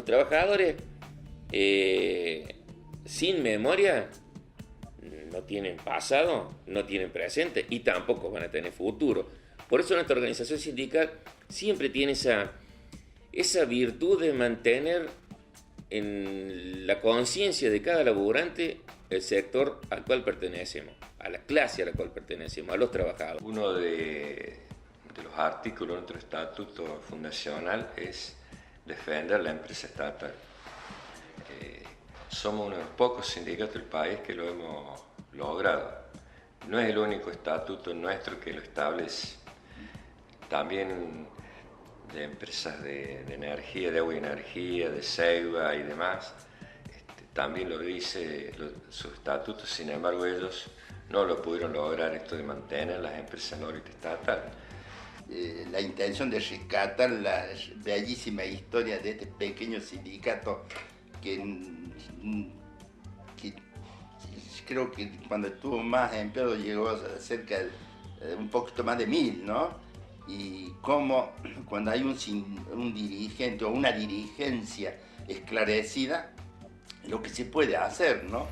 Los trabajadores sin memoria no tienen pasado, no tienen presente y tampoco van a tener futuro. Por eso nuestra organización sindical siempre tiene esa virtud de mantener en la conciencia de cada laburante el sector al cual pertenecemos, a la clase a la cual pertenecemos, a los trabajadores. Uno de los artículos de nuestro estatuto fundacional es defender la empresa estatal. Somos uno de los pocos sindicatos del país que lo hemos logrado. No es el único estatuto nuestro que lo establece. También de empresas de energía, de agua y energía, de Ceiba y demás, también lo dice su estatuto. Sin embargo, ellos no lo pudieron lograr, esto de mantener las empresas en órbita estatal. La intención de rescatar la bellísima historia de este pequeño sindicato que creo que cuando estuvo más empleado llegó a cerca de un poquito más de 1000, ¿no? Y cómo cuando hay un dirigente o una dirigencia esclarecida, lo que se puede hacer, ¿no?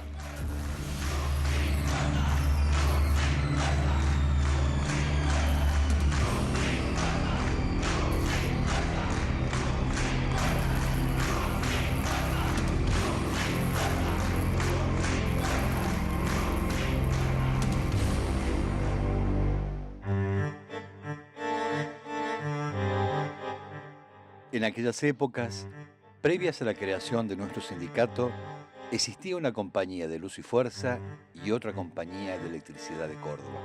En aquellas épocas, previas a la creación de nuestro sindicato, existía una compañía de luz y fuerza y otra compañía de electricidad de Córdoba,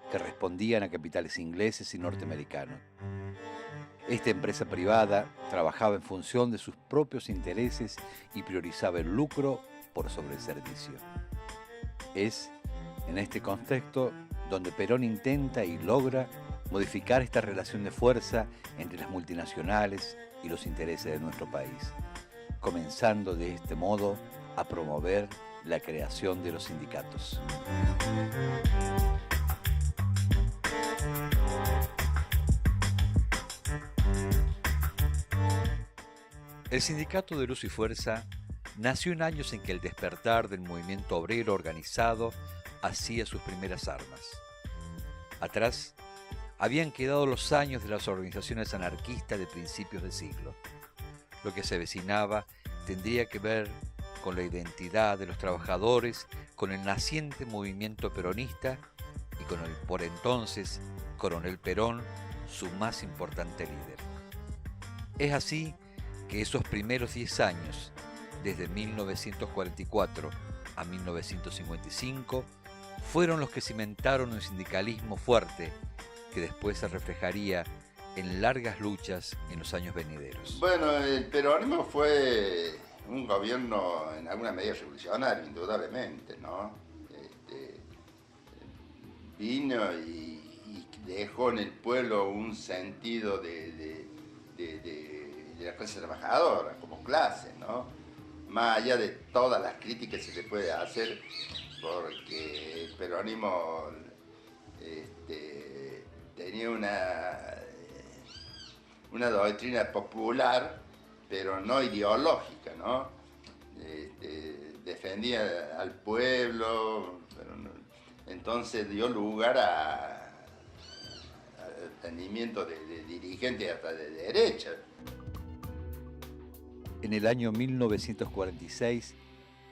que respondían a capitales ingleses y norteamericanos. Esta empresa privada trabajaba en función de sus propios intereses y priorizaba el lucro por sobre el servicio. Es en este contexto donde Perón intenta y logra modificar esta relación de fuerza entre las multinacionales y los intereses de nuestro país, comenzando de este modo a promover la creación de los sindicatos. El Sindicato de Luz y Fuerza nació en años en que el despertar del movimiento obrero organizado hacía sus primeras armas. Atrás habían quedado los años de las organizaciones anarquistas de principios de siglo. Lo que se avecinaba tendría que ver con la identidad de los trabajadores, con el naciente movimiento peronista y con el por entonces Coronel Perón, su más importante líder. Es así que esos primeros 10 años, desde 1944 a 1955, fueron los que cimentaron un sindicalismo fuerte que después se reflejaría en largas luchas en los años venideros. Bueno, el peronismo fue un gobierno en alguna medida revolucionario, indudablemente, ¿no? Vino y dejó en el pueblo un sentido de la clase trabajadora como clase, ¿no? Más allá de todas las críticas que se le puede hacer, porque el peronismo tenía una doctrina popular, pero no ideológica, ¿no? Defendía al pueblo, pero no, entonces dio lugar al entendimiento de dirigentes hasta de derecha. En el año 1946,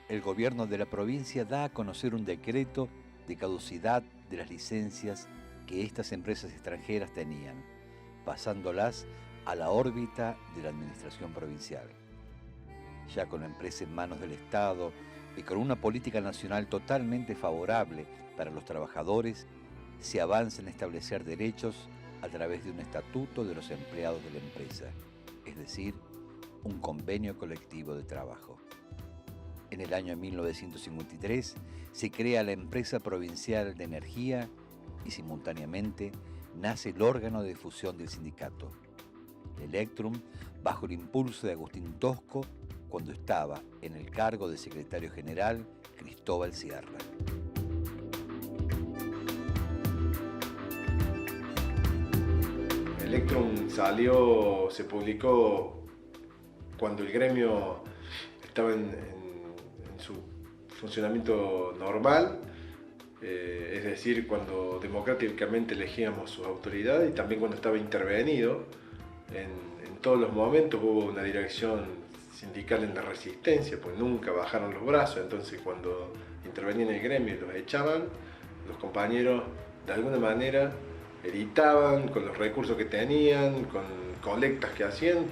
el gobierno de la provincia da a conocer un decreto de caducidad de las licencias que estas empresas extranjeras tenían, pasándolas a la órbita de la administración provincial. Ya con la empresa en manos del Estado y con una política nacional totalmente favorable para los trabajadores, se avanza en establecer derechos a través de un estatuto de los empleados de la empresa, es decir, un convenio colectivo de trabajo. En el año 1953 se crea la Empresa Provincial de Energía y simultáneamente nace el órgano de difusión del sindicato, Electrum, bajo el impulso de Agustín Tosco, cuando estaba en el cargo de secretario general Cristóbal Sierra. Electrum se publicó cuando el gremio estaba en su funcionamiento normal, es decir, cuando democráticamente elegíamos sus autoridades, y también cuando estaba intervenido. En todos los momentos hubo una dirección sindical en la resistencia, pues nunca bajaron los brazos. Entonces cuando intervenían en el gremio y los echaban, los compañeros de alguna manera editaban con los recursos que tenían, con colectas que hacían,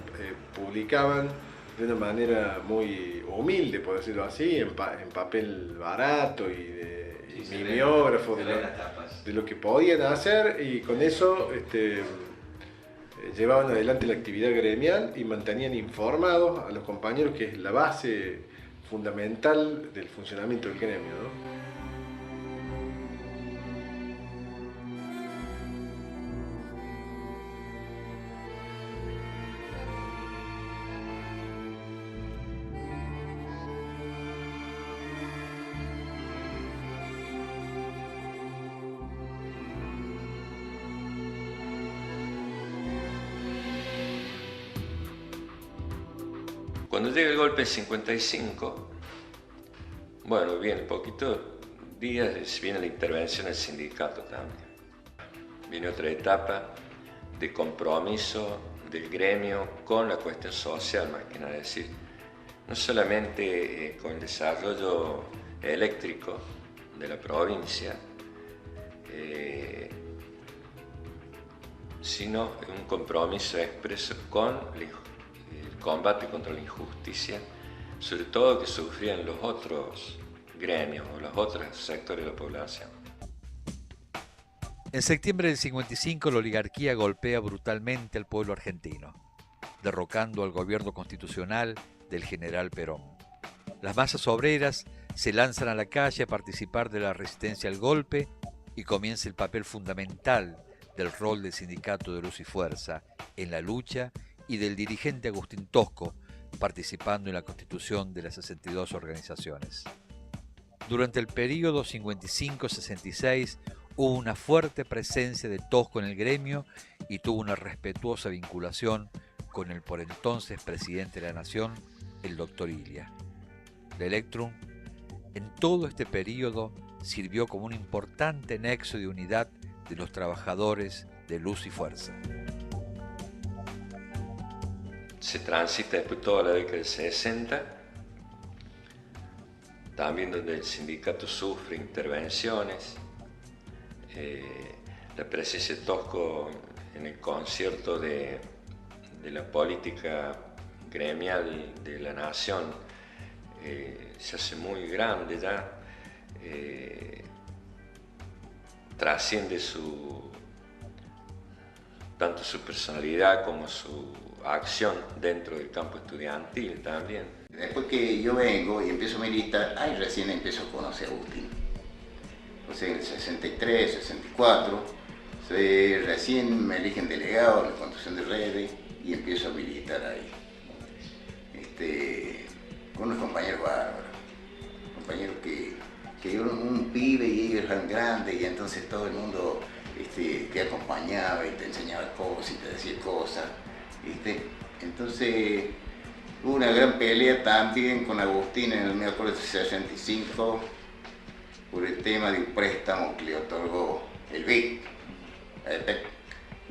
publicaban de una manera muy humilde, por decirlo así, en papel barato y mimeógrafo de lo que podían hacer, y con eso llevaban adelante la actividad gremial y mantenían informados a los compañeros, que es la base fundamental del funcionamiento del gremio, ¿no? Cuando llega el golpe en 55, bueno, viene poquitos días, viene la intervención del sindicato también. Viene otra etapa de compromiso del gremio con la cuestión social, más que nada, es decir, no solamente con el desarrollo eléctrico de la provincia, sino un compromiso expreso con el combate contra la injusticia, sobre todo que sufrían los otros gremios o los otros sectores de la población. En septiembre del 55 la oligarquía golpea brutalmente al pueblo argentino, derrocando al gobierno constitucional del general Perón. Las masas obreras se lanzan a la calle a participar de la resistencia al golpe y comienza el papel fundamental del rol del sindicato de Luz y Fuerza en la lucha y del dirigente Agustín Tosco participando en la constitución de las 62 organizaciones. Durante el período 55-66 hubo una fuerte presencia de Tosco en el gremio y tuvo una respetuosa vinculación con el por entonces presidente de la Nación, el doctor Ilia. La Electrum, en todo este período, sirvió como un importante nexo de unidad de los trabajadores de Luz y Fuerza. Se transita después toda la década del 60, también donde el sindicato sufre intervenciones, la presencia de Tosco en el concierto de la política gremial de la Nación se hace muy grande ya, trasciende tanto su personalidad como su acción dentro del campo estudiantil también. Después que yo vengo y empiezo a militar, ahí recién empiezo a conocer a Agustín. O sea, en el 63, 64, recién me eligen delegado en la construcción de redes y empiezo a militar ahí. Con unos compañeros bárbaros, compañeros que un pibe y ellos eran grandes, y entonces todo el mundo te acompañaba y te enseñaba cosas y te decía cosas. Entonces hubo una gran pelea también con Agustín en el 1965 por el tema de un préstamo que le otorgó el BIC,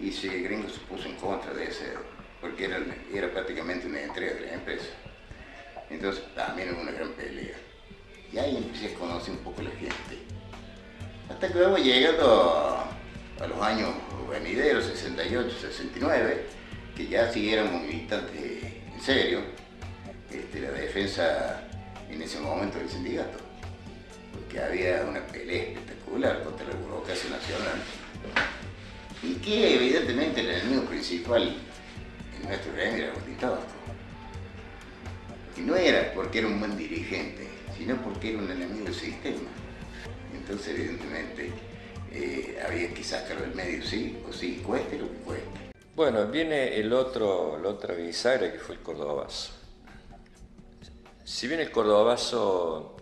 y ese gringo se puso en contra de ese, porque era prácticamente una entrega de la empresa. Entonces también hubo una gran pelea, y ahí empecé a conocer un poco la gente, hasta que luego llegando a los años venideros, 68, 69, que ya sí éramos militantes en serio, la defensa en ese momento del sindicato, porque había una pelea espectacular contra la burocracia nacional, y que evidentemente el enemigo principal en nuestro gremio era Agustín Tosco. Y no era porque era un buen dirigente, sino porque era un enemigo del sistema. Entonces evidentemente había que sacarlo del medio sí o sí, cueste lo que cueste. Bueno, viene la otra bisagra, que fue el Cordobazo. Si bien el Cordobazo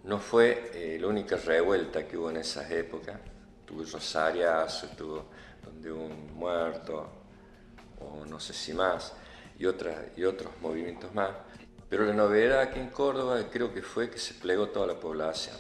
no fue la única revuelta que hubo en esas épocas, tuvo el Rosariazo, tuvo donde hubo un muerto, o no sé si más, y otros movimientos más. Pero la novedad aquí en Córdoba creo que fue que se plegó toda la población.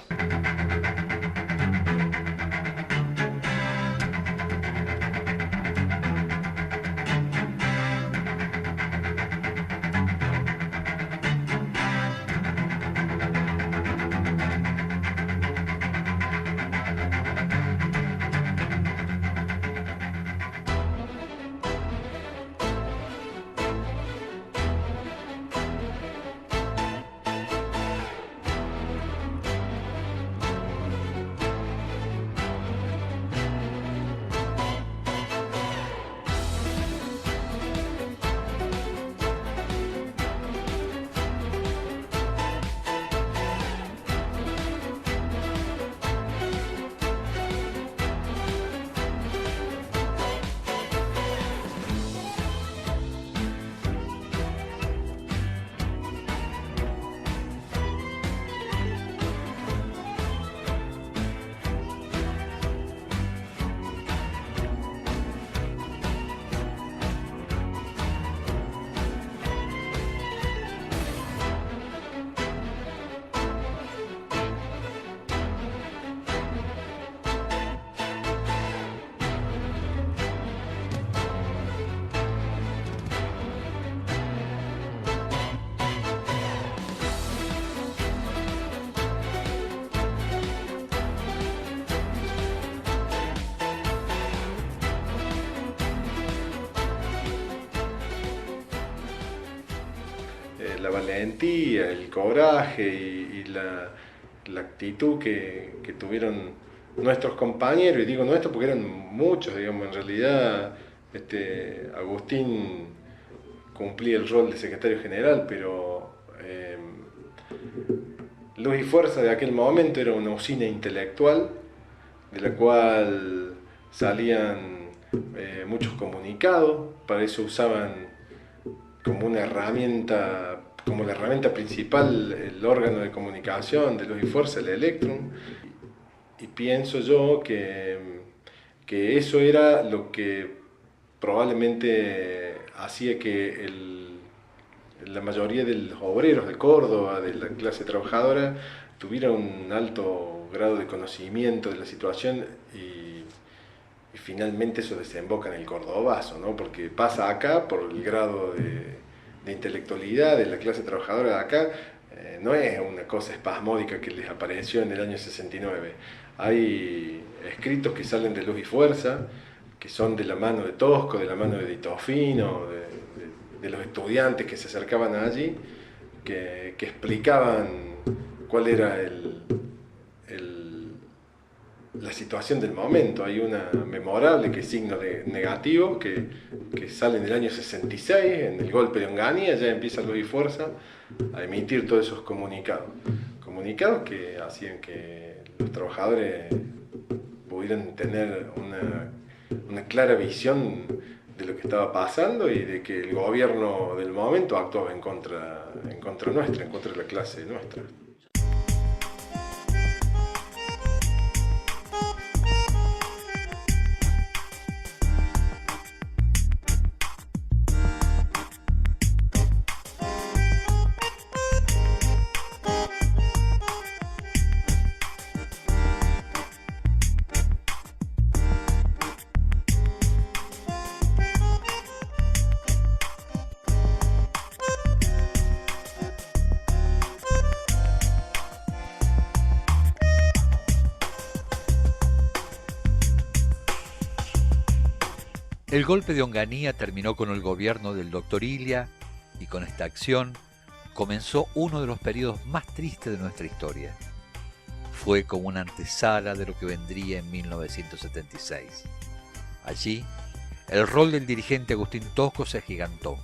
La valentía, el coraje y la actitud que tuvieron nuestros compañeros, y digo nuestros porque eran muchos, digamos, en realidad Agustín cumplía el rol de secretario general, pero Luz y Fuerza de aquel momento era una usina intelectual de la cual salían muchos comunicados, para eso usaban como una herramienta, como la herramienta principal, el órgano de comunicación de Luz y Fuerza, el Electrum, y pienso yo que eso era lo que probablemente hacía que la mayoría de los obreros de Córdoba, de la clase trabajadora, tuviera un alto grado de conocimiento de la situación y finalmente eso desemboca en el cordobazo, ¿no? Porque pasa acá por el grado de intelectualidad de la clase trabajadora de acá, no es una cosa espasmódica que les apareció en el año 69. Hay escritos que salen de Luz y Fuerza, que son de la mano de Tosco, de la mano de Ditofino, de los estudiantes que se acercaban allí, que explicaban cuál era la situación del momento. Hay una memorable que es signo negativo, que sale en el año 66, en el golpe de Onganía, ya empieza Luz y Fuerza a emitir todos esos comunicados que hacían que los trabajadores pudieran tener una clara visión de lo que estaba pasando y de que el gobierno del momento actuaba en contra nuestra, en contra de la clase nuestra. El golpe de Onganía terminó con el gobierno del Dr. Ilia y con esta acción comenzó uno de los periodos más tristes de nuestra historia. Fue como una antesala de lo que vendría en 1976. Allí, el rol del dirigente Agustín Tosco se agigantó,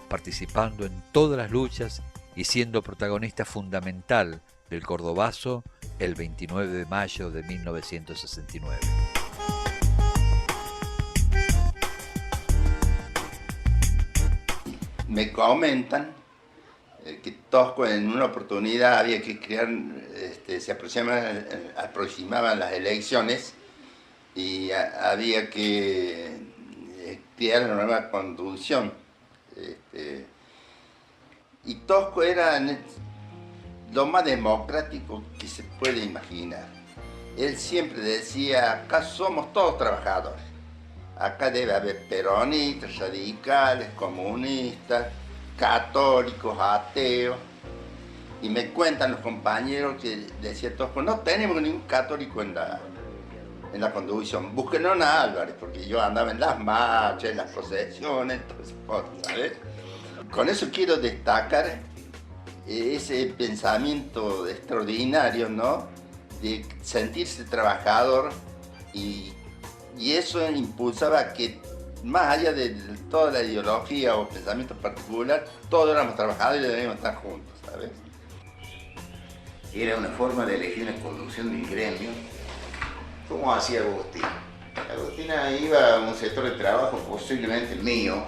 participando en todas las luchas y siendo protagonista fundamental del Cordobazo el 29 de mayo de 1969. Me comentan que Tosco en una oportunidad había que crear, se aproximaban las elecciones y había que crear una nueva constitución Y Tosco era lo más democrático que se puede imaginar. Él siempre decía, acá somos todos trabajadores. Acá debe haber peronistas, radicales, comunistas, católicos, ateos. Y me cuentan los compañeros que decía Tosco, no tenemos ningún católico en la conducción. Búsquenos a Álvarez, porque yo andaba en las marchas, en las procesiones, todas esas cosas, ¿sabes? Con eso quiero destacar ese pensamiento extraordinario, ¿no? De sentirse trabajador y eso impulsaba que más allá de toda la ideología o pensamiento particular, todos éramos trabajadores y debíamos estar juntos, ¿sabes? Era una forma de elegir una conducción del gremio, como hacía Agustín. Agustina iba a un sector de trabajo, posiblemente el mío,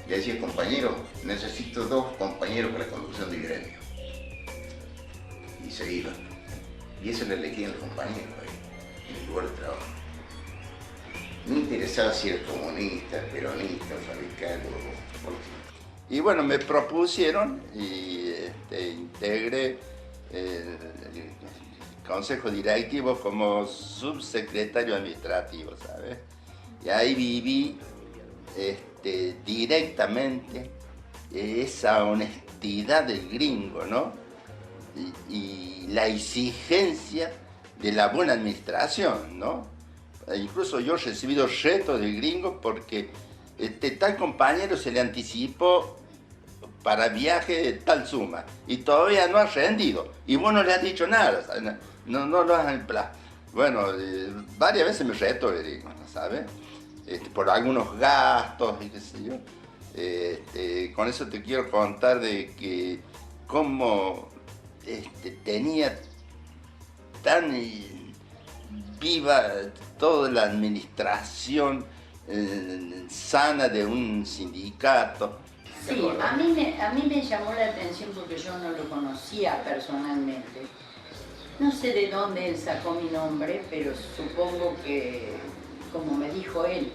y decía, compañero, necesito 2 compañeros para la conducción del gremio. Y se iba. Y eso le elegían los compañeros ahí, en el lugar de trabajo. No interesaba si era comunista, peronista, radical o político. Y bueno, me propusieron y integré el consejo directivo como subsecretario administrativo, ¿sabes? Y ahí viví directamente esa honestidad del gringo, ¿no? Y la exigencia de la buena administración, ¿no? Incluso yo he recibido retos del gringo porque tal compañero se le anticipó para viaje de tal suma y todavía no ha rendido y vos no le has dicho nada, ¿sabes? No lo has en plan. Bueno, varias veces me reto, le digo, ¿sabes? Por algunos gastos y qué sé yo. Con eso te quiero contar de que cómo tenía tan viva toda la administración sana de un sindicato. Sí, a mí me llamó la atención porque yo no lo conocía personalmente. No sé de dónde él sacó mi nombre, pero supongo que, como me dijo él,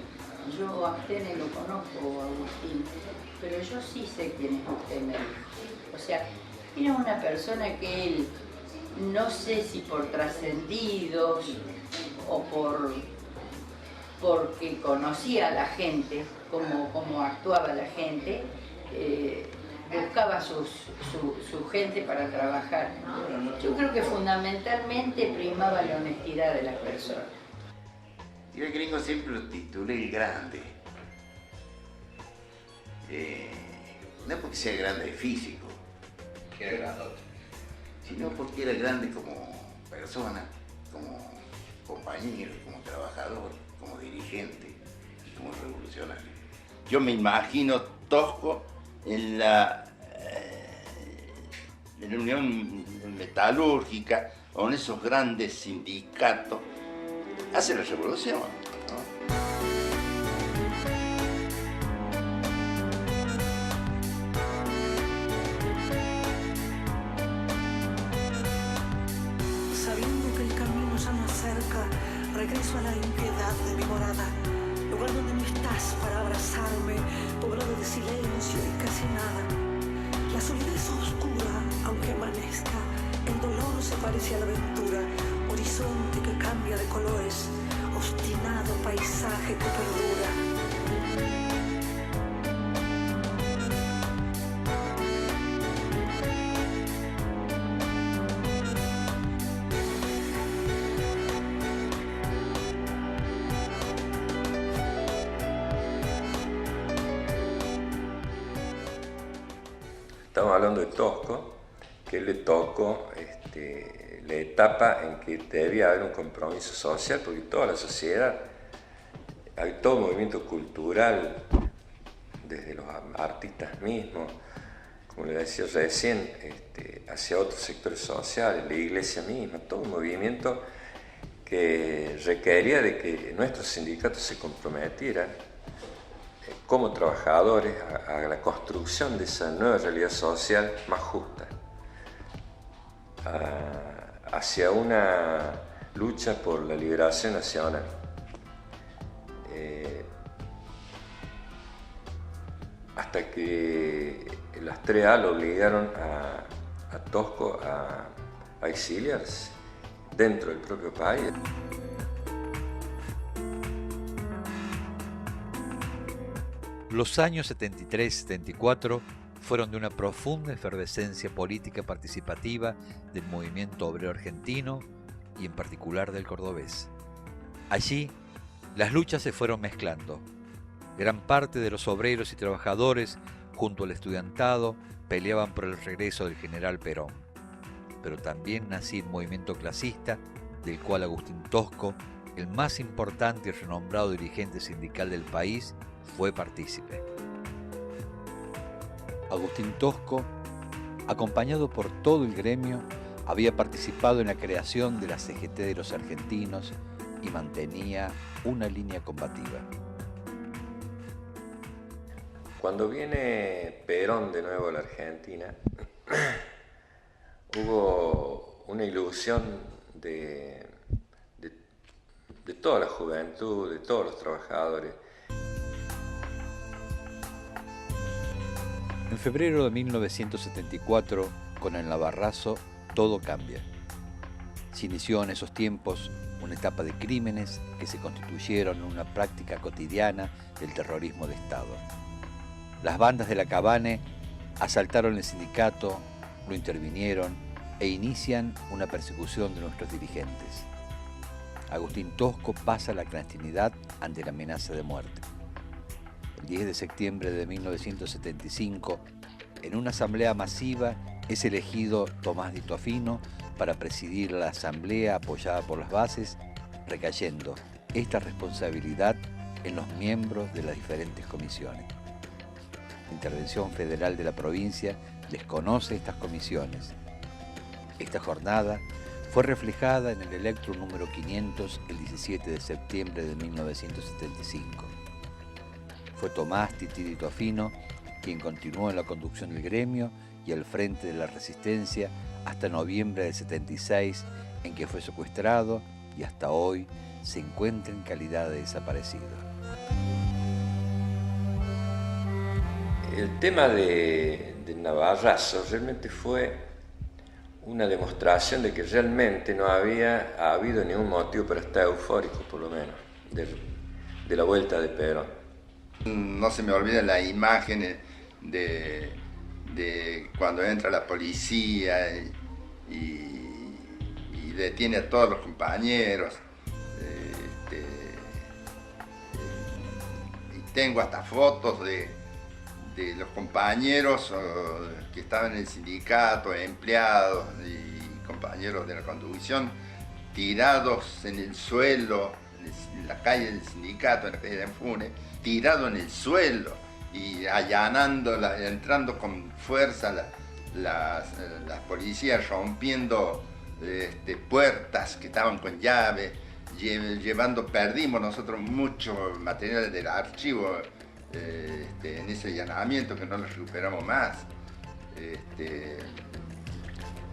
yo a usted no lo conozco, Agustín, pero yo sí sé quién es usted, me dijo. O sea, era una persona que él, no sé si por trascendidos o porque conocía a la gente, cómo actuaba la gente, buscaba su gente para trabajar. Yo creo que fundamentalmente primaba la honestidad de las personas. Y el gringo siempre lo titulé el grande. No porque sea grande físico, que era grandote, sino porque era grande como persona, como compañero, como trabajador, como dirigente y como revolucionario. Yo me imagino Tosco en la Unión Metalúrgica o en esos grandes sindicatos. Hace la revolución, ¿no? Sabiendo que el camino ya no acerca, regreso a la impiedad de mi morada, lugar donde no estás para abrazarme, poblado de silencio y casi nada. La soledad es oscura, aunque amanezca, el dolor se parece a la aventura, horizonte que cambia de colores, obstinado paisaje que perdura. Estamos hablando de Tosco, que él le tocó la etapa en que debía haber un compromiso social, porque toda la sociedad, hay todo movimiento cultural, desde los artistas mismos, como le decía recién, hacia otros sectores sociales, la iglesia misma, todo un movimiento que requería de que nuestros sindicatos se comprometieran como trabajadores a la construcción de esa nueva realidad social más justa, hacia una lucha por la liberación nacional. Hasta hasta que las 3A lo obligaron a Tosco a exiliarse dentro del propio país. Los años 73-74 fueron de una profunda efervescencia política participativa del movimiento obrero argentino y en particular del cordobés. Allí, las luchas se fueron mezclando. Gran parte de los obreros y trabajadores, junto al estudiantado, peleaban por el regreso del general Perón. Pero también nacía el movimiento clasista, del cual Agustín Tosco, el más importante y renombrado dirigente sindical del país, fue partícipe. Agustín Tosco, acompañado por todo el gremio, había participado en la creación de la CGT de los argentinos y mantenía una línea combativa. Cuando viene Perón de nuevo a la Argentina, hubo una ilusión de toda la juventud, de todos los trabajadores. En febrero de 1974, con el Navarrazo, todo cambia. Se inició en esos tiempos una etapa de crímenes que se constituyeron en una práctica cotidiana del terrorismo de Estado. Las bandas de la Cabane asaltaron el sindicato, lo intervinieron e inician una persecución de nuestros dirigentes. Agustín Tosco pasa a la clandestinidad ante la amenaza de muerte. El 10 de septiembre de 1975, en una asamblea masiva, es elegido Tomás Di Tofino para presidir la asamblea apoyada por las bases, recayendo esta responsabilidad en los miembros de las diferentes comisiones. La Intervención Federal de la provincia desconoce estas comisiones. Esta jornada fue reflejada en el Electrum número 500 el 17 de septiembre de 1975. Fue Tomás Tití Di Tofino quien continuó en la conducción del gremio y al frente de la resistencia hasta noviembre del 76, en que fue secuestrado y hasta hoy se encuentra en calidad de desaparecido. El tema de Navarrazo realmente fue una demostración de que realmente no había habido ningún motivo para estar eufórico, por lo menos, de la vuelta de Perón. No se me olvida la imagen de cuando entra la policía y detiene a todos los compañeros. Y tengo hasta fotos de los compañeros que estaban en el sindicato, empleados y compañeros de la conducción, tirados en el suelo, en la calle del sindicato, en la calle de Anfune, tirado en el suelo y allanando, entrando con fuerza las policías, rompiendo puertas que estaban con llave, perdimos nosotros mucho material del archivo en ese allanamiento que no lo recuperamos más.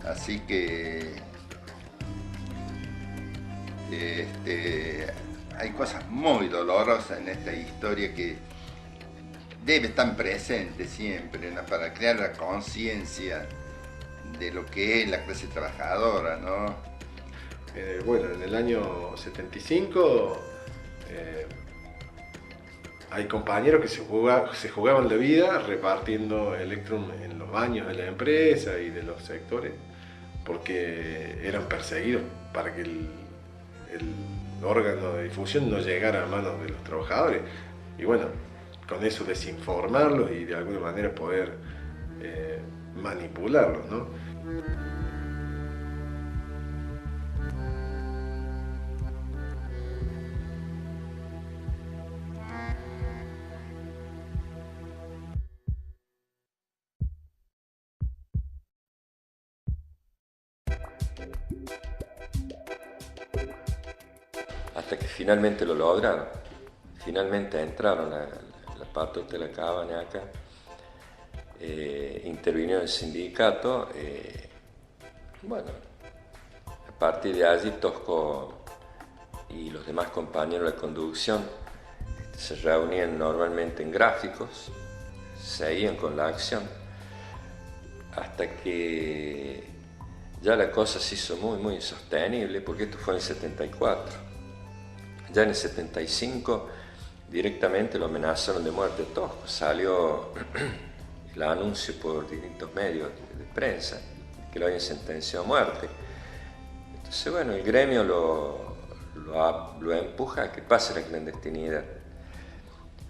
Así que hay cosas muy dolorosas en esta historia que debe estar presente siempre, ¿no? Para crear la conciencia de lo que es la clase trabajadora, ¿no? Bueno, en el año 75 hay compañeros que se jugaban la vida repartiendo Electrum en los baños de la empresa y de los sectores, porque eran perseguidos para que el órgano de difusión no llegara a manos de los trabajadores. Y bueno, con eso desinformarlos y de alguna manera poder manipularlos, ¿no? Hasta que finalmente lo lograron. Finalmente entraron a la parte de la Cabane acá, intervino el sindicato. Bueno, a partir de allí Tosco y los demás compañeros de conducción se reunían normalmente en Gráficos, seguían con la acción, hasta que ya la cosa se hizo muy insostenible, porque esto fue en el 74. Ya en el 75 directamente lo amenazaron de muerte a Tosco. Salió el anuncio por distintos medios de prensa que lo habían sentenciado a muerte. Entonces, bueno, el gremio lo empuja a que pase la clandestinidad.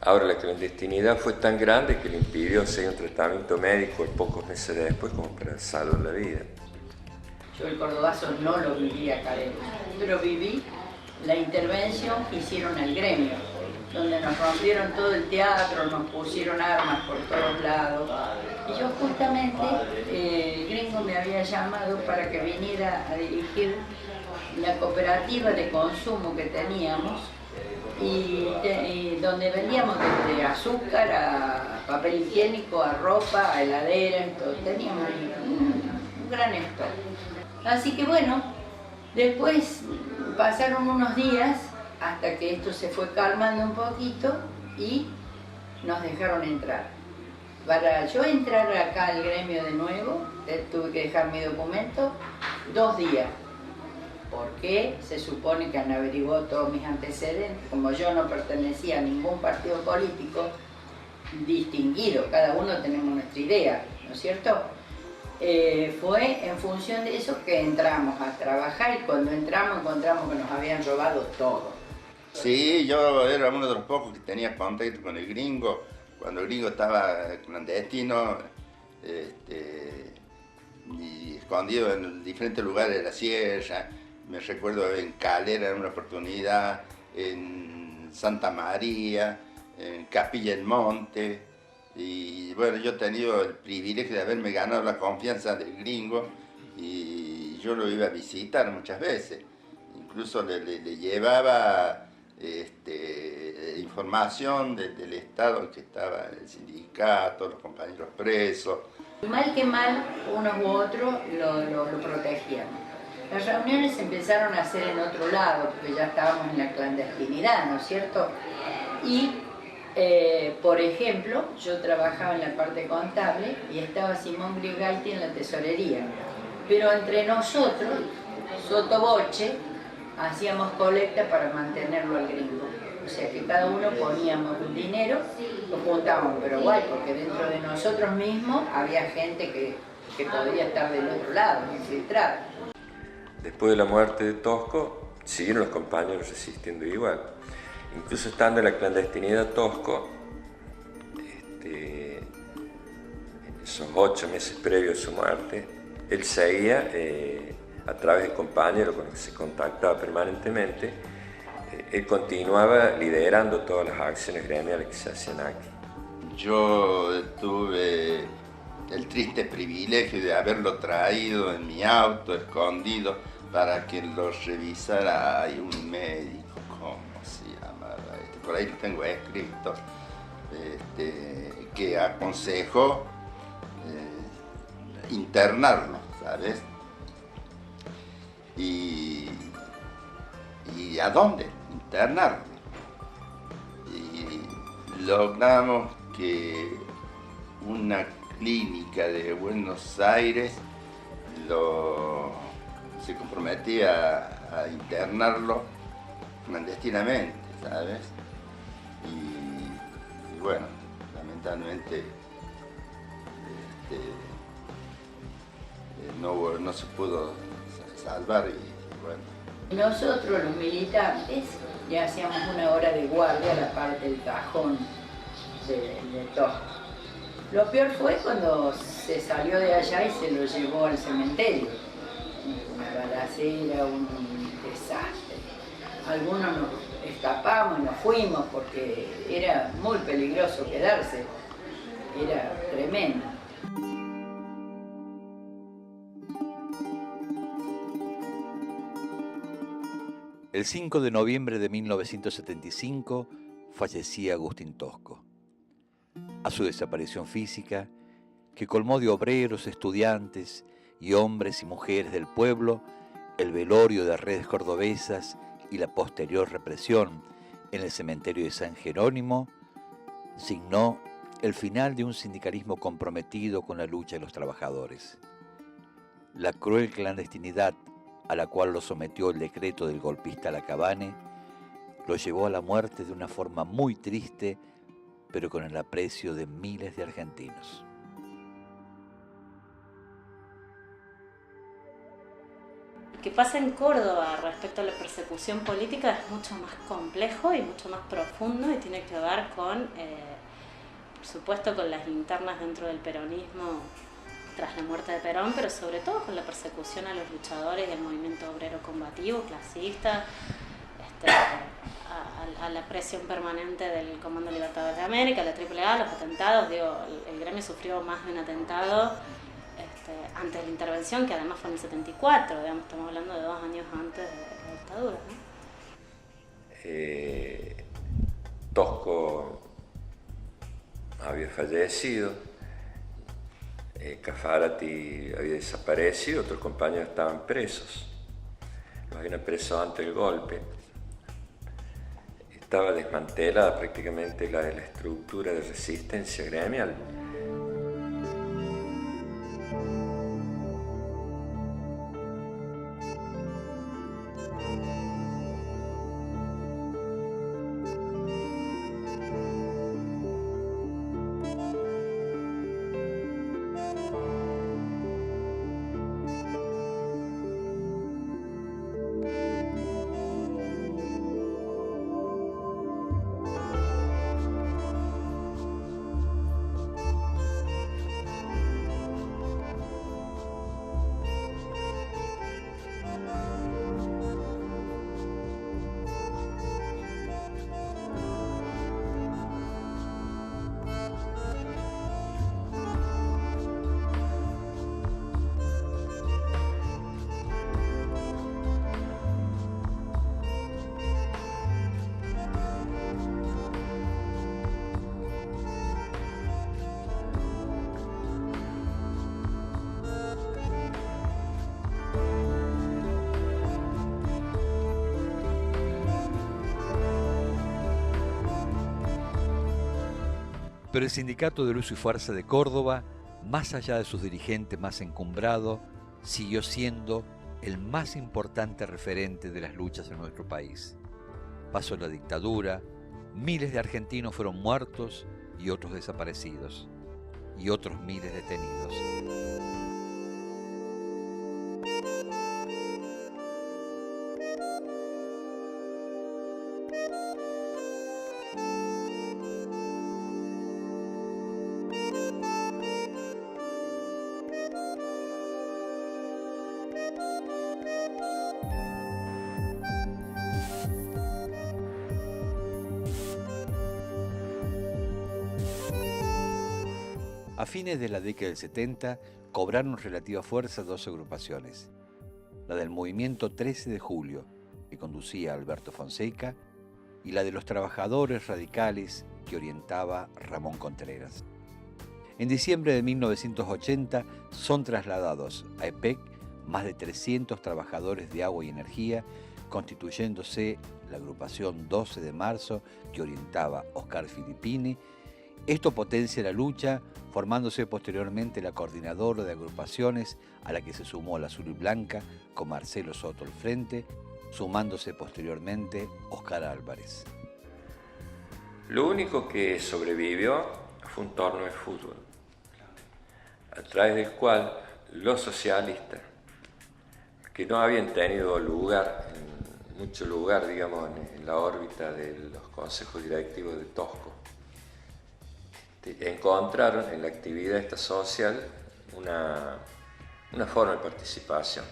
Ahora, la clandestinidad fue tan grande que le impidió seguir un tratamiento médico pocos meses después como para salvar la vida. Yo el cordobazo no lo viví acá adentro, pero viví la intervención que hicieron al gremio, donde nos rompieron todo el teatro, nos pusieron armas por todos lados. Y yo justamente, el gringo me había llamado para que viniera a dirigir la cooperativa de consumo que teníamos, y donde vendíamos desde azúcar a papel higiénico, a ropa, a heladera, todo. Teníamos un gran stock. Así que bueno, después pasaron unos días hasta que esto se fue calmando un poquito y nos dejaron entrar. Para yo entrar acá al gremio de nuevo, tuve que dejar mi documento 2 días, porque se supone que han averiguado todos mis antecedentes. Como yo no pertenecía a ningún partido político distinguido, cada uno tenemos nuestra idea, ¿no es cierto? Fue en función de eso que entramos a trabajar, y cuando entramos encontramos que nos habían robado todo. Sí, yo era uno de los pocos que tenía contacto con el gringo, cuando el gringo estaba clandestino y escondido en diferentes lugares de la sierra. Me recuerdo en Calera en una oportunidad, en Santa María, en Capilla del Monte. Y bueno, yo he tenido el privilegio de haberme ganado la confianza del gringo y yo lo iba a visitar muchas veces. Incluso le llevaba información del estado en que estaba el sindicato, los compañeros presos. Mal que mal, unos u otros lo protegían. Las reuniones se empezaron a hacer en otro lado, porque ya estábamos en la clandestinidad, ¿no es cierto? Y, por ejemplo, yo trabajaba en la parte contable y estaba Simón Grigalti en la tesorería. Pero entre nosotros, sotoboche, hacíamos colecta para mantenerlo al gringo. O sea que cada uno poníamos un dinero, lo juntábamos, pero igual, porque dentro de nosotros mismos había gente que podría estar del otro lado, infiltrada. Después de la muerte de Tosco, siguieron los compañeros resistiendo igual. Incluso estando en la clandestinidad Tosco, en esos 8 meses previos a su muerte, él seguía a través de compañeros con los que se contactaba permanentemente. Él continuaba liderando todas las acciones gremiales que se hacían aquí. Yo tuve el triste privilegio de haberlo traído en mi auto, escondido, para que lo revisara. Hay un médico, ¿cómo se llama? Por ahí lo tengo escrito, que aconsejó internarlo, ¿sabes? ¿Y a dónde internarlo? Y logramos que una clínica de Buenos Aires se comprometía a internarlo clandestinamente, ¿sabes? Y bueno, lamentablemente no se pudo salvar y bueno. Nosotros los militantes ya hacíamos 1 hora de guardia a la parte del cajón de Tosco. Lo peor fue cuando se salió de allá y se lo llevó al cementerio. Una balacera, un desastre. Algunos nos escapamos y nos fuimos porque era muy peligroso quedarse. Era tremendo. El 5 de noviembre de 1975 fallecía Agustín Tosco. A su desaparición física, que colmó de obreros, estudiantes y hombres y mujeres del pueblo el velorio de redes cordobesas y la posterior represión en el cementerio de San Jerónimo, signó el final de un sindicalismo comprometido con la lucha de los trabajadores. La cruel clandestinidad a la cual lo sometió el decreto del golpista Lacabane lo llevó a la muerte de una forma muy triste, pero con el aprecio de miles de argentinos. Lo que pasa en Córdoba respecto a la persecución política es mucho más complejo y mucho más profundo y tiene que ver con, por supuesto, con las internas dentro del peronismo tras la muerte de Perón, pero sobre todo con la persecución a los luchadores del movimiento obrero combativo, clasista, a la presión permanente del Comando Libertador de América, la AAA, los atentados. El gremio sufrió más de un atentado antes de la intervención, que además fue en el 74, estamos hablando de 2 años antes de la dictadura, ¿no? Tosco había fallecido, Caffarati había desaparecido, otros compañeros estaban presos, los habían preso antes del golpe. Estaba desmantelada prácticamente la estructura de resistencia gremial. Pero el Sindicato de Luz y Fuerza de Córdoba, más allá de sus dirigentes más encumbrados, siguió siendo el más importante referente de las luchas en nuestro país. Pasó la dictadura, miles de argentinos fueron muertos y otros desaparecidos, y otros miles detenidos. A fines de la década del 70 cobraron relativa fuerza 2 agrupaciones. La del Movimiento 13 de Julio, que conducía Alberto Fonseca, y la de los Trabajadores Radicales, que orientaba Ramón Contreras. En diciembre de 1980 son trasladados a EPEC más de 300 trabajadores de agua y energía, constituyéndose la agrupación 12 de marzo, que orientaba Oscar Filippini. Esto potencia la lucha, formándose posteriormente la coordinadora de agrupaciones, a la que se sumó la Azul y Blanca, con Marcelo Soto al frente, sumándose posteriormente Oscar Álvarez. Lo único que sobrevivió fue un torneo de fútbol, a través del cual los socialistas, que no habían tenido mucho lugar, digamos, en la órbita de los consejos directivos de Tosco, encontraron en la actividad esta social una forma de participación.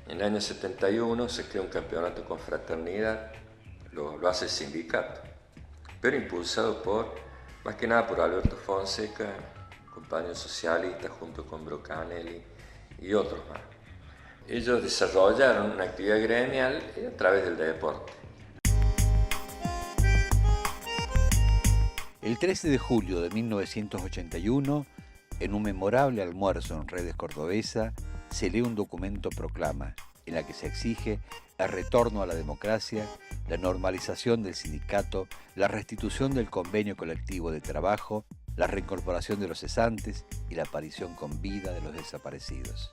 En el año 71 se crea un campeonato con fraternidad, lo hace el sindicato, pero impulsado más que nada por Alberto Fonseca, compañero socialista, junto con Brocanelli y otros más. Ellos desarrollaron una actividad gremial a través del deporte. El 13 de julio de 1981, en un memorable almuerzo en Redes Cordobesa, se lee un documento proclama en la que se exige el retorno a la democracia, la normalización del sindicato, la restitución del convenio colectivo de trabajo, la reincorporación de los cesantes y la aparición con vida de los desaparecidos.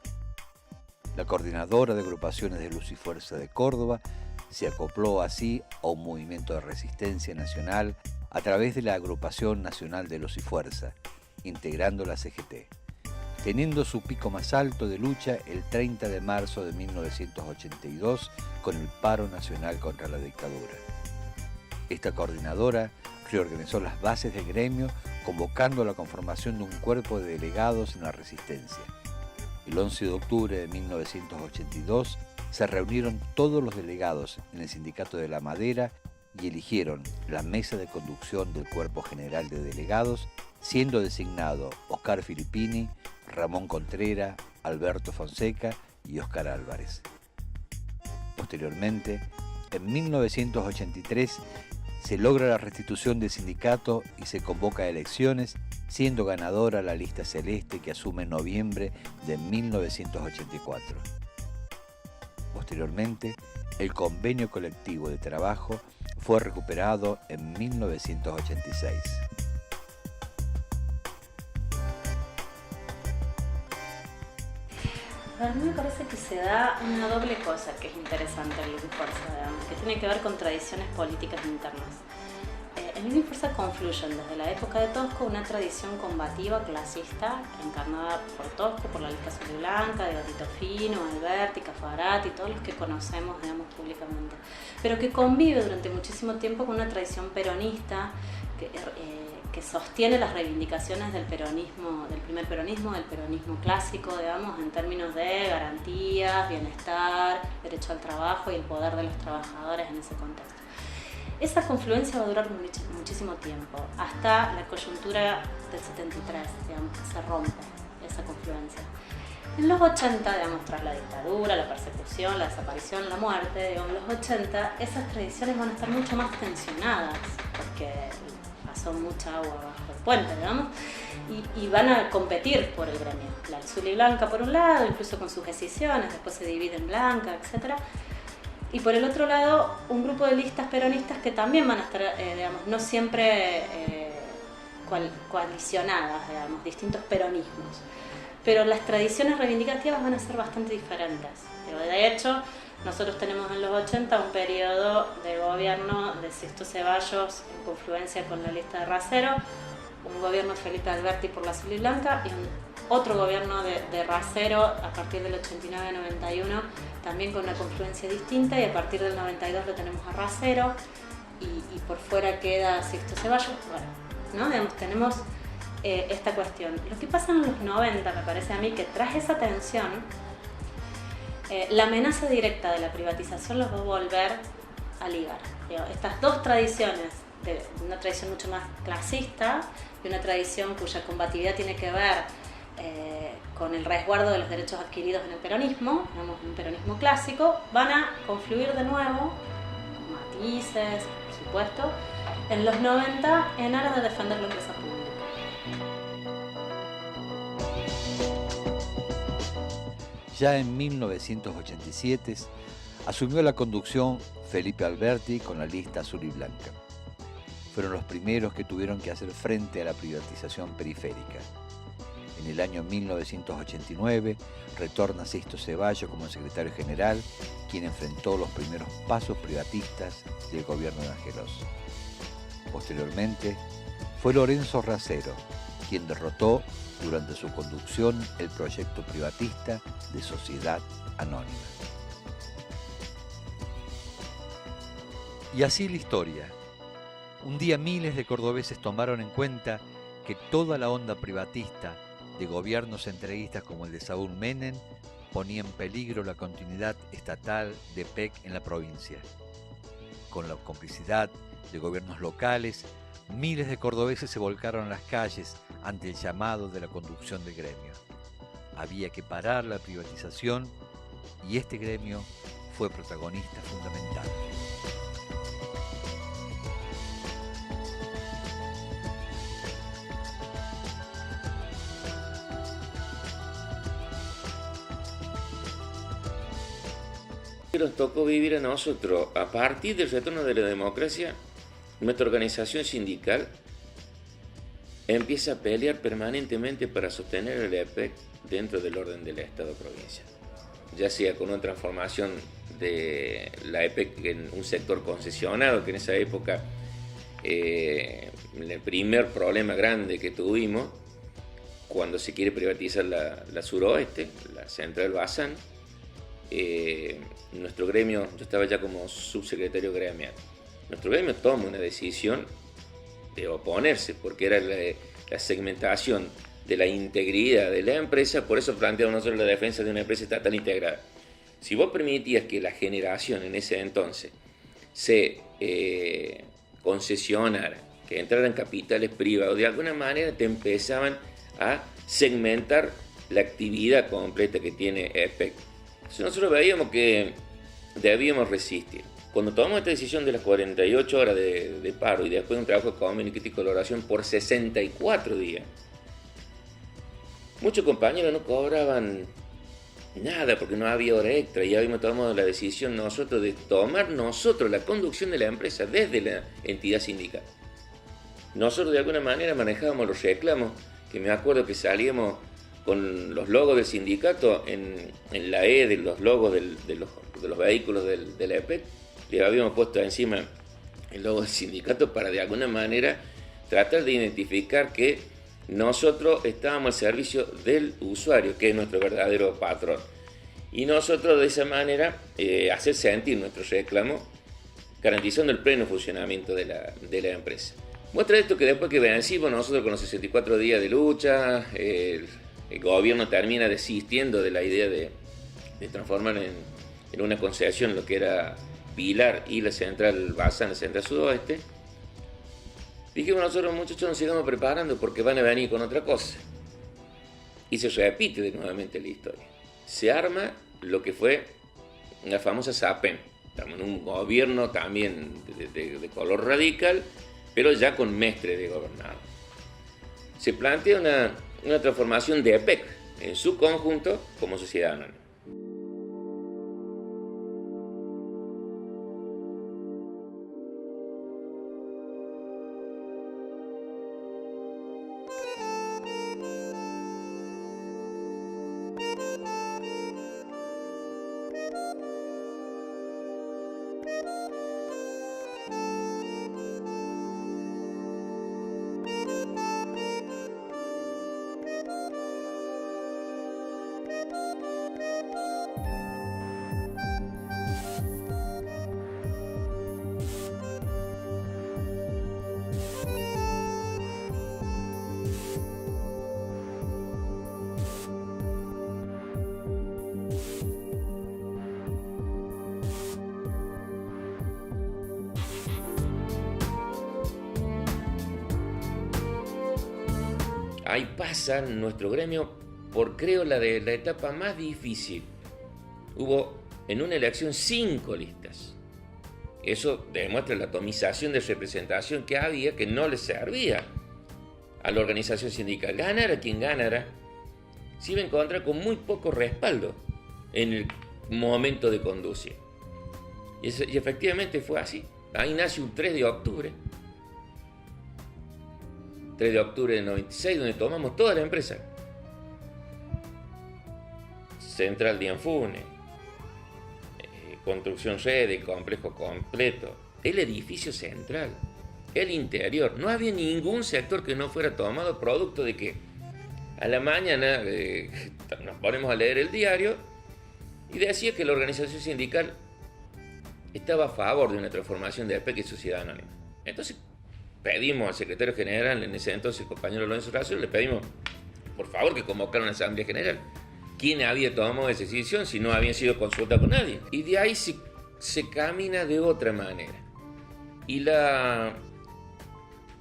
La coordinadora de agrupaciones de Luz y Fuerza de Córdoba se acopló así a un movimiento de resistencia nacional a través de la Agrupación Nacional de Luz y Fuerza, integrando la CGT, teniendo su pico más alto de lucha el 30 de marzo de 1982 con el paro nacional contra la dictadura. Esta coordinadora reorganizó las bases del gremio, convocando a la conformación de un cuerpo de delegados en la resistencia. El 11 de octubre de 1982 se reunieron todos los delegados en el Sindicato de la Madera y eligieron la mesa de conducción del Cuerpo General de Delegados, siendo designado Oscar Filippini, Ramón Contreras, Alberto Fonseca y Oscar Álvarez. Posteriormente, en 1983, se logra la restitución del sindicato y se convoca a elecciones, siendo ganadora la lista celeste que asume en noviembre de 1984. Posteriormente, el convenio colectivo de trabajo fue recuperado en 1986. A mí me parece que se da una doble cosa que es interesante en Luz y Fuerza, digamos, que tiene que ver con tradiciones políticas internas. En Luz y Fuerza confluyen desde la época de Tosco una tradición combativa clasista encarnada por Tosco, por la lista azul y blanca, de Gatito Fino, Alberti, Cafarati, todos los que conocemos, digamos, públicamente, pero que convive durante muchísimo tiempo con una tradición peronista que sostiene las reivindicaciones del peronismo, del primer peronismo, del peronismo clásico, digamos, en términos de garantías, bienestar, derecho al trabajo y el poder de los trabajadores en ese contexto. Esa confluencia va a durar muchísimo tiempo, hasta la coyuntura del 73, digamos, que se rompe esa confluencia. En los 80, digamos, tras la dictadura, la persecución, la desaparición, la muerte, digamos, en los 80, esas tradiciones van a estar mucho más tensionadas, porque pasó mucha agua bajo el puente, digamos, y van a competir por el gremio. La azul y blanca por un lado, incluso con sus decisiones, después se divide en blanca, etc. Y por el otro lado, un grupo de listas peronistas que también van a estar, digamos, no siempre coalicionadas, digamos, distintos peronismos. Pero las tradiciones reivindicativas van a ser bastante diferentes. Pero de hecho, nosotros tenemos en los 80 un periodo de gobierno de Sixto Ceballos en confluencia con la lista de Racero, un gobierno de Felipe Alberti por la azul y blanca y otro gobierno de Racero a partir del 89-91 también con una confluencia distinta, y a partir del 92 lo tenemos a Racero y por fuera queda Sixto Ceballos. Bueno, ¿no? Digamos, tenemos esta cuestión. Lo que pasa en los 90, me parece a mí, que tras esa tensión, la amenaza directa de la privatización los va a volver a ligar. Estas dos tradiciones, una tradición mucho más clasista y una tradición cuya combatividad tiene que ver con el resguardo de los derechos adquiridos en el peronismo, digamos, un peronismo clásico, van a confluir de nuevo, con matices, por supuesto, en los 90 en aras de defender la empresa pública. Ya en 1987 asumió la conducción Felipe Alberti con la lista azul y blanca. Fueron los primeros que tuvieron que hacer frente a la privatización periférica. En el año 1989 retorna Sixto Ceballos como secretario general, quien enfrentó los primeros pasos privatistas del gobierno de Angelos. Posteriormente fue Lorenzo Racero quien derrotó durante su conducción el proyecto privatista de Sociedad Anónima. Y así la historia. Un día miles de cordobeses tomaron en cuenta que toda la onda privatista de gobiernos entreguistas como el de Saúl Menem ponía en peligro la continuidad estatal de PEC en la provincia. Con la complicidad de gobiernos locales, miles de cordobeses se volcaron a las calles ante el llamado de la conducción del gremio. Había que parar la privatización y este gremio fue protagonista fundamental. Nos tocó vivir a nosotros, a partir del retorno de la democracia, nuestra organización sindical empieza a pelear permanentemente para sostener el EPEC dentro del orden del Estado provincial, ya sea con una transformación de la EPEC en un sector concesionado, que en esa época el primer problema grande que tuvimos cuando se quiere privatizar la suroeste, la central Bazán, nuestro gremio, yo estaba ya como subsecretario gremial, nuestro gremio toma una decisión de oponerse, porque era la segmentación de la integridad de la empresa. Por eso planteamos nosotros la defensa de una empresa estatal integrada. Si vos permitías que la generación en ese entonces se concesionara, que entraran capitales privados, de alguna manera te empezaban a segmentar la actividad completa que tiene EPEC. Entonces nosotros veíamos que debíamos resistir. Cuando tomamos esta decisión de las 48 horas de paro y después un trabajo de convenio y colaboración por 64 días, muchos compañeros no cobraban nada porque no había hora extra, y habíamos tomado la decisión nosotros de tomar nosotros la conducción de la empresa desde la entidad sindical. Nosotros de alguna manera manejábamos los reclamos, que me acuerdo que salíamos con los logos del sindicato en la E de los logos de los vehículos del EPEC. Le habíamos puesto encima el logo del sindicato para de alguna manera tratar de identificar que nosotros estábamos al servicio del usuario, que es nuestro verdadero patrón. Y nosotros de esa manera hacer sentir nuestro reclamo, garantizando el pleno funcionamiento de la empresa. Muestra esto que después que vencimos nosotros con los 64 días de lucha, el gobierno termina desistiendo de la idea de transformar en una concesión lo que era Pilar y la central Bazán, la central sudoeste. Dijimos nosotros, muchachos, nos sigamos preparando porque van a venir con otra cosa. Y se repite de nuevamente la historia. Se arma lo que fue la famosa SAPEM. Estamos en un gobierno también de color radical, pero ya con Mestre de gobernador. Se plantea una transformación de EPEC en su conjunto como sociedad anónima. Ahí pasa nuestro gremio por, creo, la etapa más difícil. Hubo en una elección 5 listas. Eso demuestra la atomización de representación que había, que no le servía a la organización sindical. Ganara quien ganara, se iba a encontrar con muy poco respaldo en el momento de conducir. Y efectivamente fue así. Ahí nace un 3 de octubre. 3 de octubre del 96, donde tomamos toda la empresa. Central de Anfune, construcción red, complejo completo, el edificio central, el interior. No había ningún sector que no fuera tomado, producto de que a la mañana nos ponemos a leer el diario y decía que la organización sindical estaba a favor de una transformación de EPEC y sociedad anónima. Entonces pedimos al secretario general, en ese entonces el compañero Lorenzo Razo, le pedimos por favor que convocara una asamblea general. ¿Quién había tomado esa decisión si no había sido consulta con nadie? Y de ahí se camina de otra manera. Y la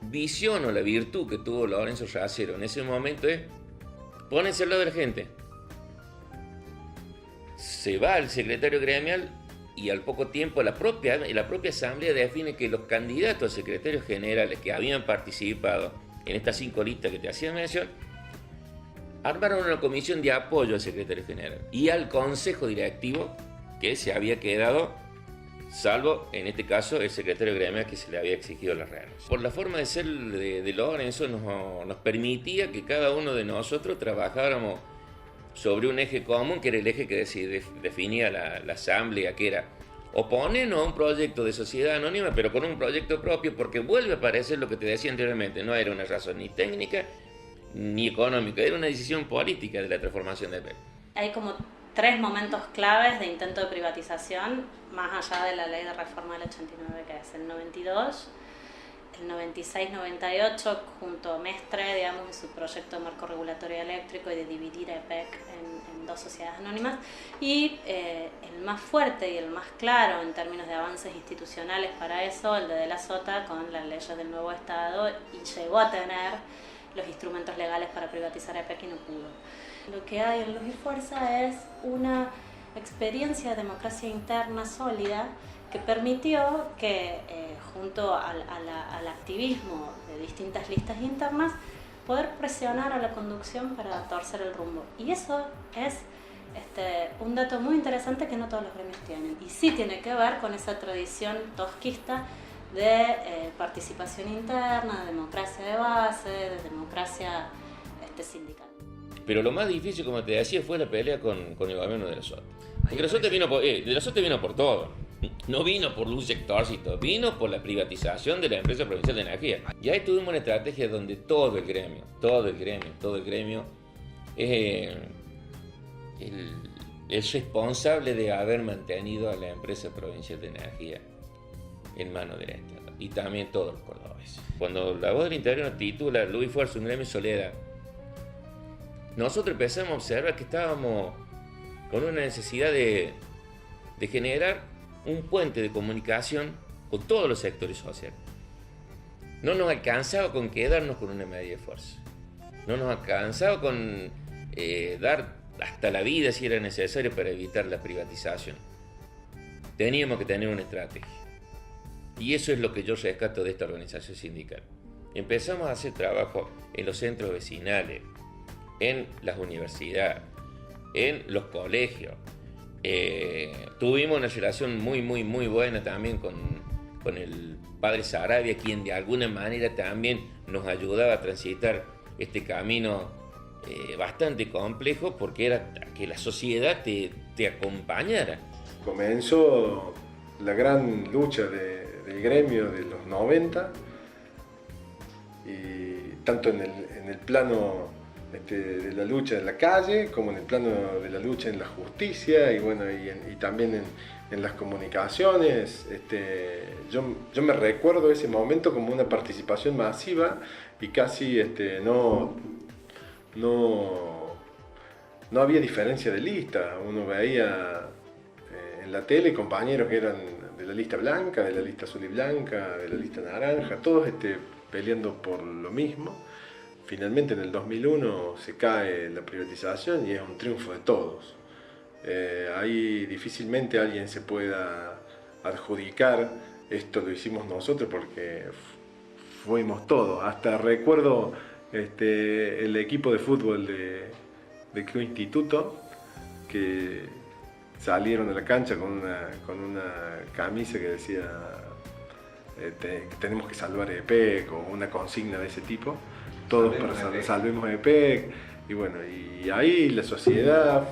visión o la virtud que tuvo Lorenzo Racero en ese momento es ponerse al lado de la gente. Se va al secretario gremial y al poco tiempo la propia asamblea define que los candidatos a secretarios generales que habían participado en estas 5 listas que te hacía mención armaron una comisión de apoyo al secretario general y al consejo directivo que se había quedado salvo en este caso el secretario gremial que se le había exigido la renuncia. Por la forma de ser de Lorenzo nos permitía que cada uno de nosotros trabajáramos sobre un eje común, que era el eje que definía la asamblea, que era oponernos a un proyecto de sociedad anónima, pero con un proyecto propio, porque vuelve a aparecer lo que te decía anteriormente, no era una razón ni técnica ni económica, era una decisión política de la transformación del PEC. Hay como 3 momentos claves de intento de privatización, más allá de la ley de reforma del 89, que es el 92, el 96-98, junto a Mestre, digamos, en su proyecto de marco regulatorio eléctrico y de dividir EPEC en 2 sociedades anónimas, y el más fuerte y el más claro en términos de avances institucionales para eso, el de la Sota con las leyes del nuevo Estado, y llegó a tener los instrumentos legales para privatizar EPEC y no pudo. Lo que hay en Luz y Fuerza es una experiencia de democracia interna sólida que permitió que, junto al activismo de distintas listas internas, poder presionar a la conducción para torcer el rumbo. Y eso es un dato muy interesante que no todos los gremios tienen. Y sí tiene que ver con esa tradición tosquista de participación interna, de democracia de base, de democracia sindical. Pero lo más difícil, como te decía, fue la pelea con el gobierno de la Sota. Porque la Sota vino por todo. No vino por un sectorcito, vino por la privatización de la empresa provincial de energía. Y ahí tuvimos una estrategia donde todo el gremio es responsable de haber mantenido a la empresa provincial de energía en manos del Estado. Y también todos los cordobeses. Cuando La Voz del Interior nos titula Luz y Fuerza, un gremio en soledad, nosotros empezamos a observar que estábamos con una necesidad de generar un puente de comunicación con todos los sectores sociales. No nos alcanzaba con quedarnos con una medida de fuerza. No nos alcanzaba con dar hasta la vida si era necesario para evitar la privatización. Teníamos que tener una estrategia. Y eso es lo que yo rescato de esta organización sindical. Empezamos a hacer trabajo en los centros vecinales, en las universidades, en los colegios. Tuvimos una relación muy buena también con el padre Sarabia, quien de alguna manera también nos ayudaba a transitar este camino bastante complejo, porque era que la sociedad te acompañara. Comenzó la gran lucha del gremio de los 90, y tanto en el plano de la lucha en la calle, como en el plano de la lucha en la justicia, y bueno, y también en las comunicaciones. Yo me recuerdo ese momento como una participación masiva, y casi no había diferencia de lista. Uno veía en la tele compañeros que eran de la lista blanca, de la lista azul y blanca, de la lista naranja, todos peleando por lo mismo. Finalmente en el 2001 se cae la privatización y es un triunfo de todos. Ahí difícilmente alguien se pueda adjudicar esto lo hicimos nosotros, porque fuimos todos. Hasta recuerdo el equipo de fútbol de Club Instituto, que salieron a la cancha con una camisa que decía tenemos que salvar EPEC, o una consigna de ese tipo. Todos salvemos EPEC. Y bueno, y ahí la sociedad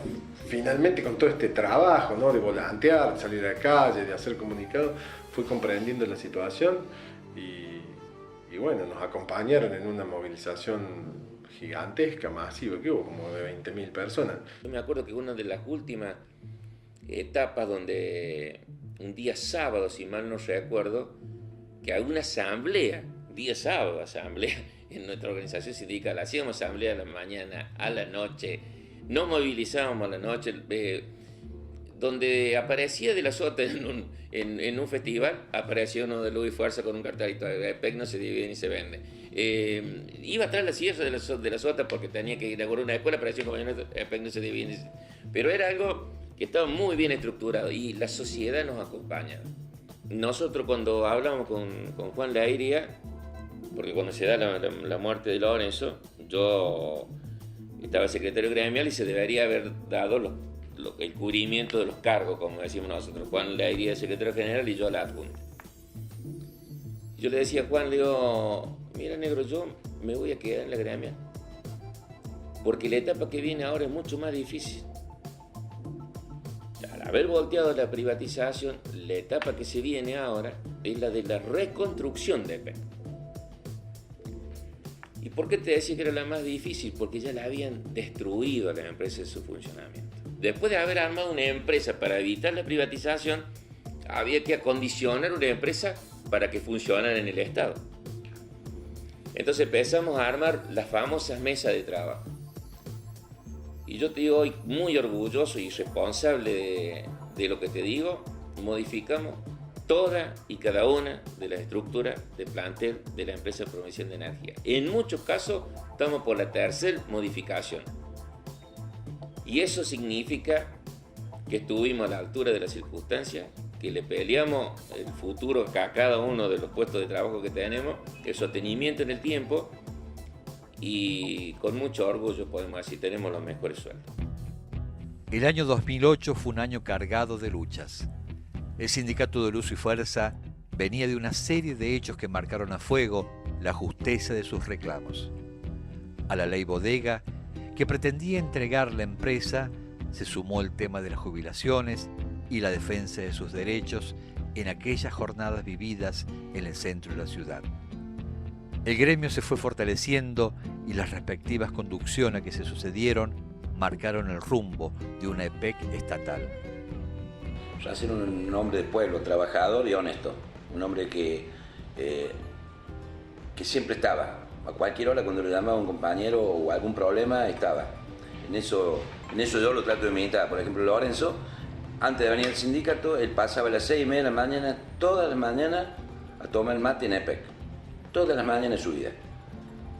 finalmente, con todo este trabajo, ¿no?, de volantear, de salir a la calle, de hacer comunicados, fue comprendiendo la situación y bueno, nos acompañaron en una movilización gigantesca, masiva, que hubo como de 20.000 personas. Yo me acuerdo que una de las últimas etapas donde un día sábado, si mal no recuerdo, que hay una asamblea, día sábado, asamblea en nuestra organización sindical, hacíamos asamblea a la mañana, a la noche, nos movilizábamos a la noche, donde aparecía de la Sota en un festival, apareció uno de Luz y Fuerza con un cartelito de EPEC no se divide ni se vende. Iba atrás la sierra de la Sota porque tenía que inaugurar una escuela, apareció como EPEC no se divide, pero era algo que estaba muy bien estructurado y la sociedad nos acompaña. Nosotros cuando hablamos con Juan Leiria, porque cuando se da la muerte de Lorenzo, yo estaba secretario gremial y se debería haber dado el cubrimiento de los cargos, como decimos nosotros. Juan le iría de secretario general y yo la adjunta. Yo le decía a Juan, le digo, mira negro, yo me voy a quedar en la gremial, porque la etapa que viene ahora es mucho más difícil. Al haber volteado la privatización, la etapa que se viene ahora es la de la reconstrucción de EPEC. ¿Y por qué te decía que era la más difícil? Porque ya la habían destruido a las empresas de su funcionamiento. Después de haber armado una empresa para evitar la privatización, había que acondicionar una empresa para que funcionara en el Estado. Entonces empezamos a armar las famosas mesas de trabajo. Y yo te digo hoy, muy orgulloso y responsable de lo que te digo, modificamos toda y cada una de las estructuras de plantel de la empresa de provisión de energía. En muchos casos estamos por la tercera modificación. Y eso significa que estuvimos a la altura de las circunstancias, que le peleamos el futuro a cada uno de los puestos de trabajo que tenemos, el sostenimiento en el tiempo, y con mucho orgullo podemos decir, tenemos los mejores sueldos. El año 2008 fue un año cargado de luchas. El Sindicato de Luz y Fuerza venía de una serie de hechos que marcaron a fuego la justeza de sus reclamos. A la ley Bodega, que pretendía entregar la empresa, se sumó el tema de las jubilaciones y la defensa de sus derechos en aquellas jornadas vividas en el centro de la ciudad. El gremio se fue fortaleciendo y las respectivas conducciones que se sucedieron marcaron el rumbo de una EPEC estatal. Racine era un hombre de pueblo, trabajador y honesto, un hombre que siempre estaba, a cualquier hora cuando le llamaba a un compañero o algún problema estaba. En eso yo lo trato de imitar. Por ejemplo, Lorenzo, antes de venir al sindicato, él pasaba a las 6:30 de la mañana, todas las mañanas, a tomar mate en EPEC. Todas las mañanas de su vida.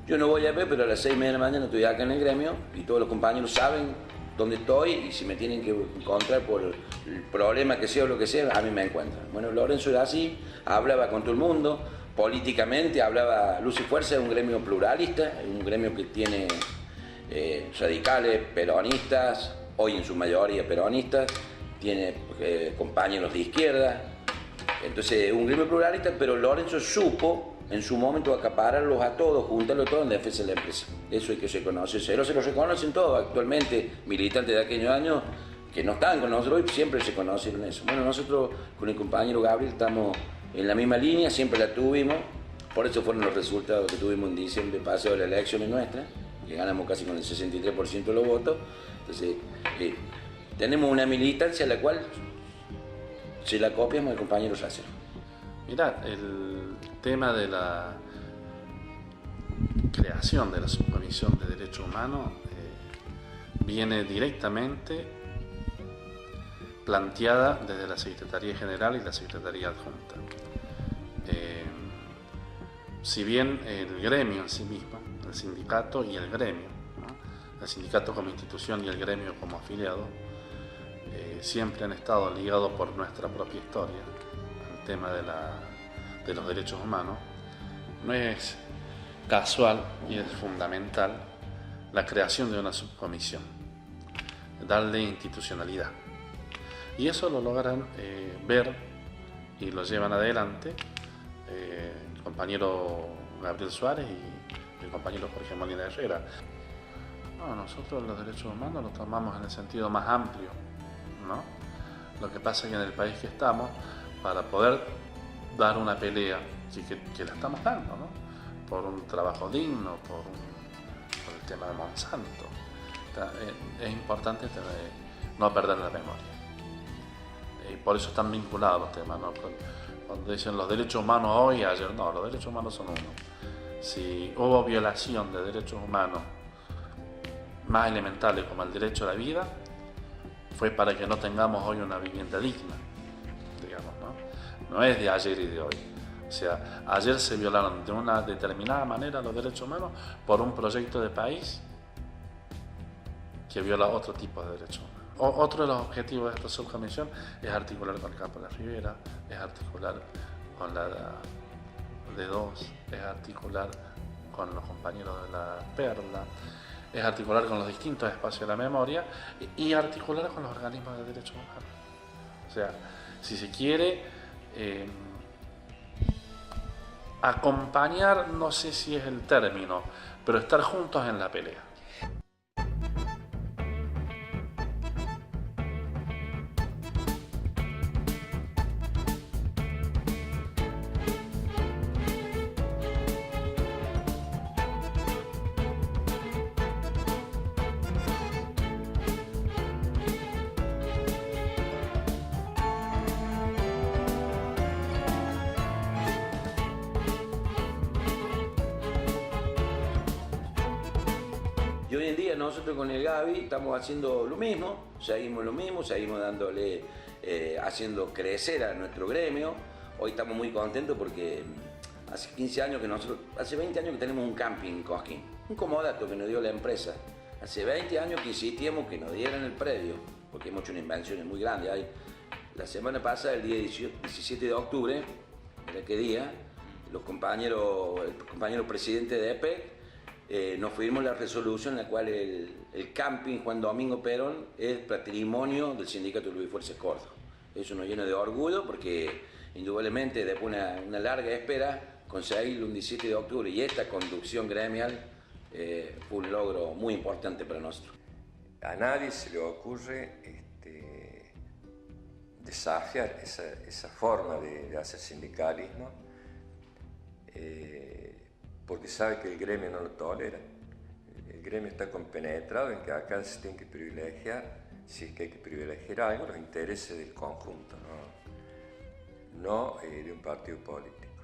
Yo no voy a EPEC, pero a las 6:30 de la mañana estoy acá en el gremio y todos los compañeros saben dónde estoy y si me tienen que encontrar por el problema que sea o lo que sea, a mí me encuentran. Bueno, Lorenzo era así, hablaba con todo el mundo, políticamente hablaba. Luz y Fuerza es un gremio pluralista, es un gremio que tiene radicales, peronistas, hoy en su mayoría peronistas, tiene compañeros de izquierda, entonces es un gremio pluralista, pero Lorenzo supo en su momento acapararlos a todos, juntarlos todos en defensa de la empresa. Eso hay que reconocerse, se lo reconocen todos actualmente, militantes de aquellos años que no están con nosotros hoy, siempre se conocieron eso. Bueno, nosotros con el compañero Gabriel estamos en la misma línea, siempre la tuvimos, por eso fueron los resultados que tuvimos en diciembre pasado de las elecciones nuestras, que ganamos casi con el 63% de los votos. Entonces, tenemos una militancia a la cual se la copiamos al compañero Racine. Mirá, el tema de la creación de la Subcomisión de Derechos Humanos viene directamente planteada desde la Secretaría General y la Secretaría Adjunta. Si bien el gremio en sí mismo, el sindicato y el gremio, ¿no? El sindicato como institución y el gremio como afiliado, siempre han estado ligados por nuestra propia historia al tema de los derechos humanos, no es casual y es fundamental la creación de una subcomisión, darle institucionalidad. Y eso lo logran ver y lo llevan adelante el compañero Gabriel Suárez y el compañero Jorge Molina Herrera. No, nosotros los derechos humanos los tomamos en el sentido más amplio, ¿no? Lo que pasa es que en el país que estamos, para poder dar una pelea, que la estamos dando, ¿no? Por un trabajo digno, por el tema de Monsanto, es importante no perder la memoria. Y por eso están vinculados los temas, ¿no? Cuando dicen los derechos humanos hoy y ayer, no, los derechos humanos son uno. Si hubo violación de derechos humanos más elementales como el derecho a la vida, fue para que no tengamos hoy una vivienda digna, digamos, ¿no? No es de ayer y de hoy. O sea, ayer se violaron de una determinada manera los derechos humanos por un proyecto de país que viola otro tipo de derechos humanos. Otro de los objetivos de esta subcomisión es articular con el campo de la Ribera, es articular con la D2, es articular con los compañeros de la Perla, es articular con los distintos espacios de la memoria y articular con los organismos de derechos humanos. O sea, si se quiere acompañar, no sé si es el término, pero estar juntos en la pelea. Y hoy en día nosotros con el Gaby estamos haciendo lo mismo, seguimos dándole, haciendo crecer a nuestro gremio. Hoy estamos muy contentos porque hace 15 años que hace 20 años que tenemos un camping en Cosquín, un comodato que nos dio la empresa. Hace 20 años que insistíamos que nos dieran el predio, porque hemos hecho una inversión muy grande. La semana pasada, el día 17 de octubre, ¿era qué día? El compañero presidente de EPEC, nos firmó la resolución en la cual el camping Juan Domingo Perón es patrimonio del Sindicato de Luz y Fuerzas Córdoba. Eso nos llena de orgullo porque indudablemente después de una larga espera conseguirlo un 17 de octubre y esta conducción gremial fue un logro muy importante para nosotros. A nadie se le ocurre desafiar esa forma de hacer sindicalismo porque sabe que el gremio no lo tolera. El gremio está compenetrado en que acá se tiene que privilegiar, si es que hay que privilegiar algo, los intereses del conjunto, no de un partido político.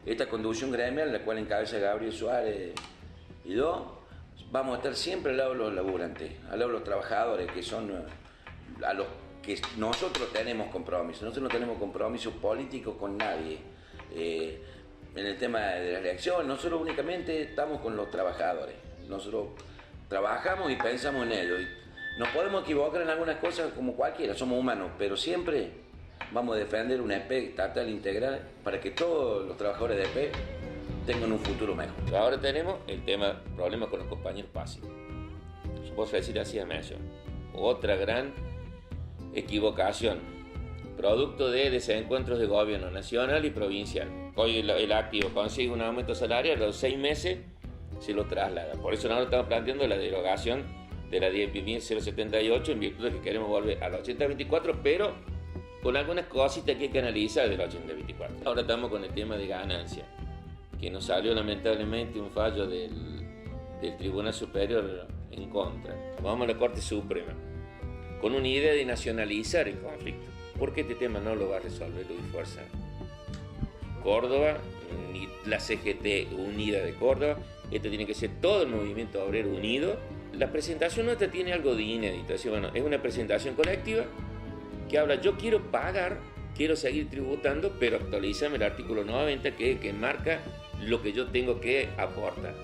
Esta conducción gremial, la cual encabeza Gabriel Suárez y yo, vamos a estar siempre al lado de los laburantes, al lado de los trabajadores, que son a los que nosotros tenemos compromiso. Nosotros no tenemos compromiso político con nadie. En el tema de la elección, nosotros únicamente estamos con los trabajadores. Nosotros trabajamos y pensamos en ello. Y nos podemos equivocar en algunas cosas como cualquiera, somos humanos, pero siempre vamos a defender una EP estatal integral para que todos los trabajadores de EP tengan un futuro mejor. Ahora tenemos el problema con los compañeros pasivos. Vos decir así a mención. Otra gran equivocación. Producto de desencuentros de gobierno nacional y provincial. Hoy el activo consigue un aumento salarial, a los 6 meses se lo traslada. Por eso nosotros estamos planteando la derogación de la 10.078 en virtud de que queremos volver al 80-24, pero con algunas cositas que hay que analizar del 80-24. Ahora estamos con el tema de ganancia, que nos salió lamentablemente un fallo del Tribunal Superior en contra. Vamos a la Corte Suprema, con una idea de nacionalizar el conflicto. Porque este tema no lo va a resolver Luz y Fuerza Córdoba, ni la CGT Unida de Córdoba. Esto tiene que ser todo el movimiento obrero unido. La presentación nuestra tiene algo de inédito. Así, bueno, es una presentación colectiva que habla, yo quiero pagar, quiero seguir tributando, pero actualízame el artículo 90 que marca lo que yo tengo que aportar.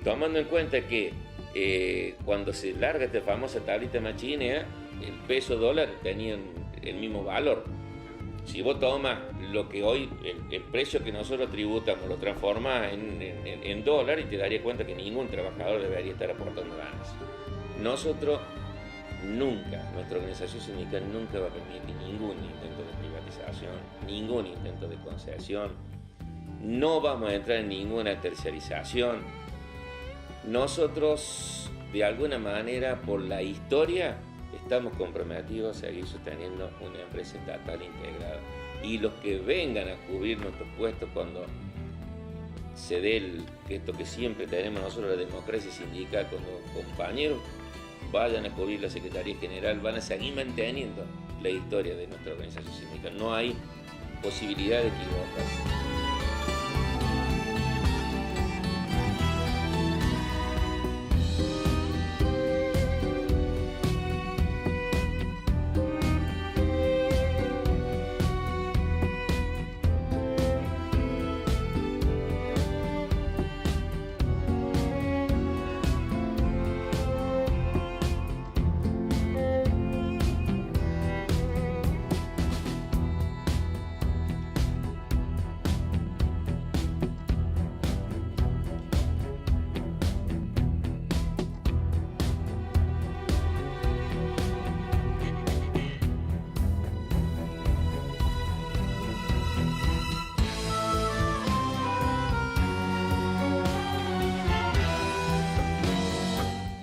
Tomando en cuenta que cuando se larga esta famosa tablita machinea, el peso dólar tenía el mismo valor. Si vos tomas lo que hoy, el precio que nosotros tributamos, lo transformas en dólar y te darías cuenta que ningún trabajador debería estar aportando ganas. Nosotros nunca, nuestra organización sindical nunca va a permitir ningún intento de privatización, ningún intento de concesión. No vamos a entrar en ninguna terciarización. Nosotros, de alguna manera, por la historia, estamos comprometidos a seguir sosteniendo una empresa estatal integrada. Y los que vengan a cubrir nuestros puestos cuando se dé esto que siempre tenemos nosotros, la democracia sindical, cuando compañeros vayan a cubrir la Secretaría General, van a seguir manteniendo la historia de nuestra organización sindical. No hay posibilidad de equivocarse.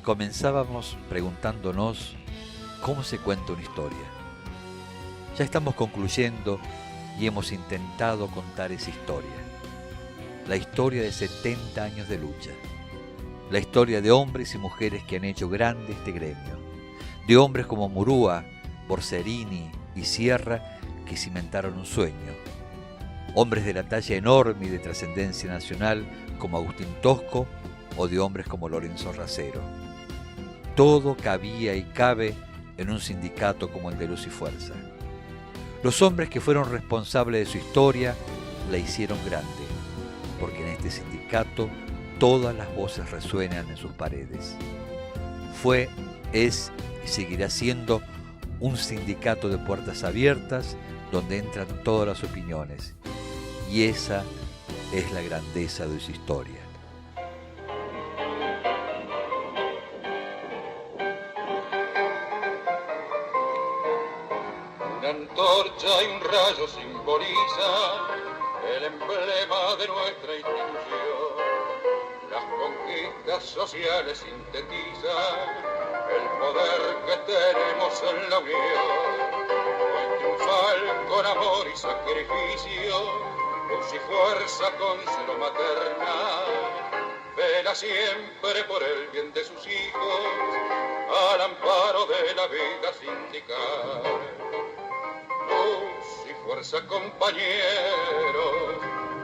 comenzábamos preguntándonos cómo se cuenta una historia. Ya estamos concluyendo y hemos intentado contar esa historia. La historia de 70 años de lucha. La historia de hombres y mujeres que han hecho grande este gremio. De hombres como Murúa, Borserini y Sierra que cimentaron un sueño. Hombres de la talla enorme y de trascendencia nacional como Agustín Tosco o de hombres como Lorenzo Racero. Todo cabía y cabe en un sindicato como el de Luz y Fuerza. Los hombres que fueron responsables de su historia la hicieron grande, porque en este sindicato todas las voces resuenan en sus paredes. Fue, es y seguirá siendo un sindicato de puertas abiertas donde entran todas las opiniones, y esa es la grandeza de su historia. Una antorcha y un rayo simboliza el emblema de nuestra institución. Las conquistas sociales sintetizan el poder que tenemos en la unión. Hoy triunfal con amor y sacrificio, Luz y Fuerza con celo maternal, vela siempre por el bien de sus hijos, al amparo de la vida sindical. Luz y Fuerza, compañeros,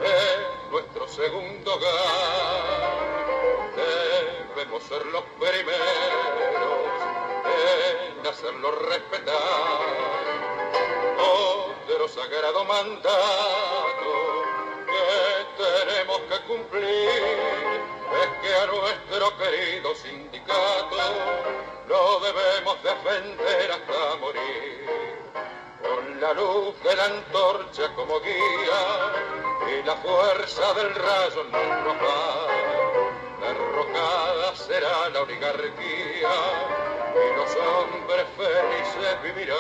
es nuestro segundo hogar. Debemos ser los primeros en hacerlo respetar. Otro sagrado mandato que tenemos que cumplir es que a nuestro querido sindicato lo debemos defender hasta morir. Con la luz de la antorcha como guía y la fuerza del rayo en nuestro afán, derrocada será la oligarquía y los hombres felices vivirán.